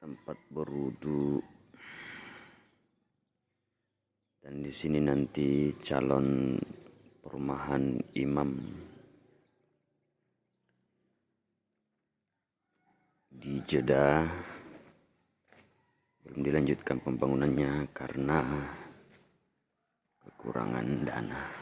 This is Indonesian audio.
tempat berwudu. Dan di sini nanti calon perumahan imam di Jeddah belum dilanjutkan pembangunannya karena kekurangan dana.